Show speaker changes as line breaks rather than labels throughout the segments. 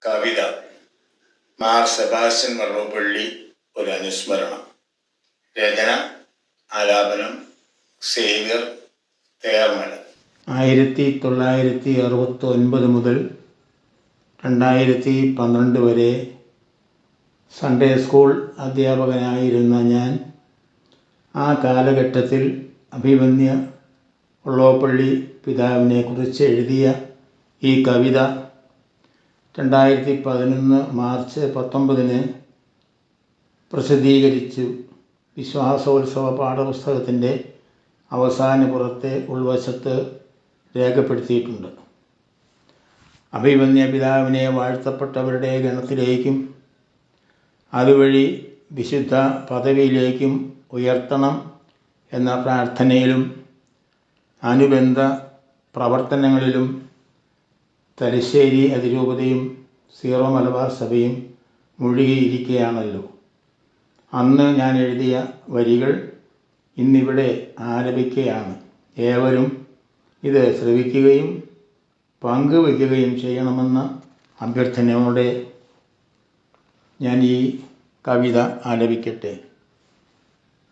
കവിത Mar Sebastian Vallopilly ഒരു അനുസ്മരണം. രചന ആലാപനം സേവ്യർ തേർമല.
1969 മുതൽ 2012 വരെ സൺഡേ സ്കൂൾ അധ്യാപകനായിരുന്ന ഞാൻ ആ കാലഘട്ടത്തിൽ അഭിമന്യ വള്ളോപ്പള്ളി പിതാവിനെക്കുറിച്ച് എഴുതിയ ഈ കവിത 2011 മാർച്ച് 19 പ്രസിദ്ധീകരിച്ചു. വിശ്വാസോത്സവ പാഠപുസ്തകത്തിൻ്റെ അവസാന പുറത്തെ ഉൾവശത്ത് രേഖപ്പെടുത്തിയിട്ടുണ്ട്. അഭിമന്യ പിതാവിനെ വാഴ്ത്തപ്പെട്ടവരുടെ ഗണത്തിലേക്കും അതുവഴി വിശുദ്ധ പദവിയിലേക്കും ഉയർത്തണം എന്ന പ്രാർത്ഥനയിലും അനുബന്ധ പ്രവർത്തനങ്ങളിലും തലശ്ശേരി അതിരൂപതയും സീറോ മലബാർ സഭയും മുഴുകിയിരിക്കുകയാണല്ലോ. അന്ന് ഞാൻ എഴുതിയ വരികൾ ഇന്നിവിടെ ആലപിക്കുകയാണ്. ഏവരും ഇത് ശ്രവിക്കുകയും പങ്കുവയ്ക്കുകയും ചെയ്യണമെന്ന അഭ്യർത്ഥനയോടെ ഞാൻ ഈ കവിത ആലപിക്കട്ടെ.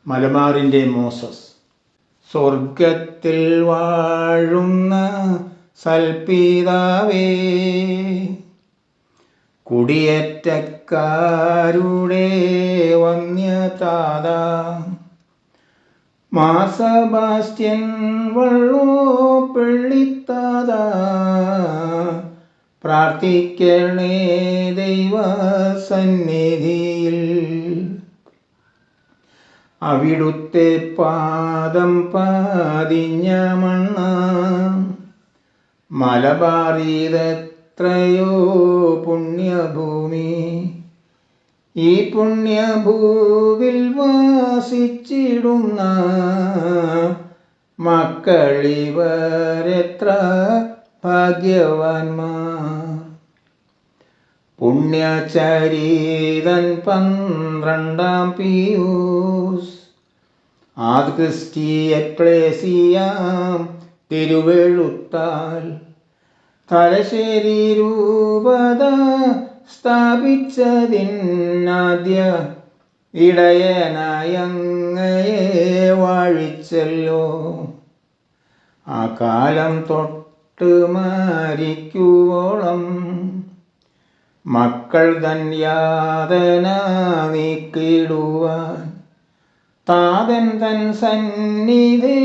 മലബാറിൻ്റെ മോസസ്. സ്വർഗത്തിൽ വാഴുന്ന സൽപിതാവേ, കുടിയേറ്റക്കാരുടെ വന്യതാതാ, മാർ സെബാസ്റ്റ്യൻ വള്ളോപ്പള്ളിത്താതാ, പ്രാർത്ഥിക്കണേ ദൈവസന്നിധിയിൽ. അവിടുത്തെ പാദം പതിഞ്ഞ മണ്ണ മലബാറിലെത്രയോ പുണ്യഭൂമി. ഈ പുണ്യഭൂവിൽ വാസിച്ചിടുന്ന മക്കളിവരെത്ര ഭാഗ്യവാന്മാർ. പുണ്യചരിതൻ 12 പീയൂസ് ആദ് ക്രിസ്റ്റി എക്ലേസിയാം തിരുവെഴുത്താൽ തലശ്ശേരി രൂപത സ്ഥാപിച്ചതിനാദ്യ ഇടയനായങ്ങയെ വാഴിച്ചല്ലോ. ആ കാലം തൊട്ട് മരിക്കുവോളം മക്കൾ തൻ യാതന നീക്കിടുവാൻ താതൻ തൻ സന്നിധി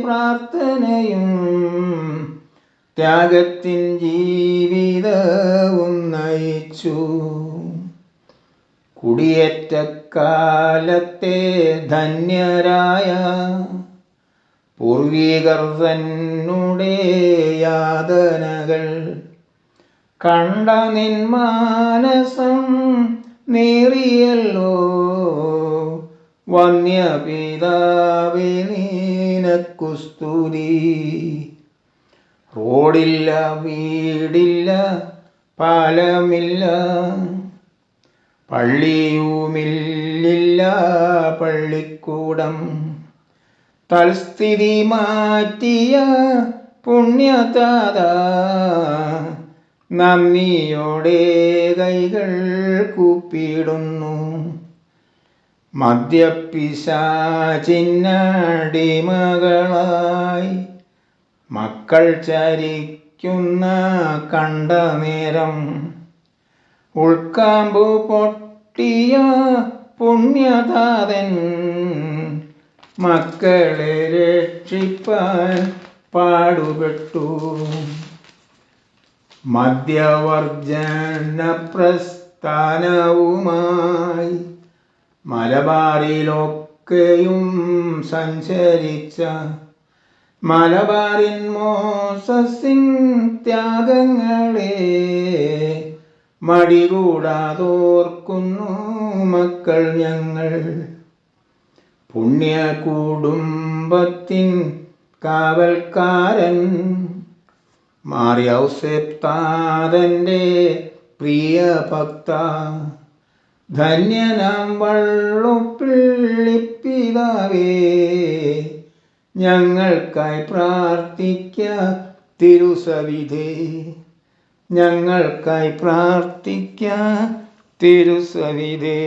പ്രാർത്ഥനയും ത്യാഗത്തിൻ ജീവിതവും നയിച്ചു. കുടിയേറ്റക്കാലത്തെ ധന്യരായ പൂർവികർ തന്നുടെ യാതനകൾ കണ്ട നിൻ മാനസം നേറിയല്ലോ. വന്യപിതാവേ നിനക്കു സ്തുതി. റോഡില്ല, വീടില്ല, പാലമില്ല, പള്ളിയുമില്ല, പള്ളിക്കൂടം. തൽസ്ഥിതി മാറ്റിയ പുണ്യതാതാ, നന്ദിയോടെ കൈകൾ കൂപ്പിടുന്നു. മദ്യപിശാചിന്നടിമകളായി മക്കൾ ചരിക്കുന്ന കണ്ട നേരം ഉൾക്കാമ്പു പൊട്ടിയ പുണ്യതാതൻ മക്കളെ രക്ഷിപ്പാൻ പാടുപെട്ടു. മദ്യവർജന പ്രസ്ഥാനവുമായി മലബാറിലൊക്കെയും സഞ്ചരിച്ച മലബാറിൻ മോസസിൻ ത്യാഗങ്ങളെ മടികൂടാതോർക്കുന്നു മക്കൾ ഞങ്ങൾ. പുണ്യ കുടുംബത്തിൻ കാവൽക്കാരൻ മാർ യൗസേപ്പ് താതൻ്റെ പ്രിയ ഭക്ത, ധന്യനാം വള്ളോപ്പള്ളി പിതാവേ, ഞങ്ങൾക്കായി പ്രാർത്ഥിക്ക തിരുസവിധേ. ഞങ്ങൾക്കായി പ്രാർത്ഥിക്ക തിരുസവിധേ.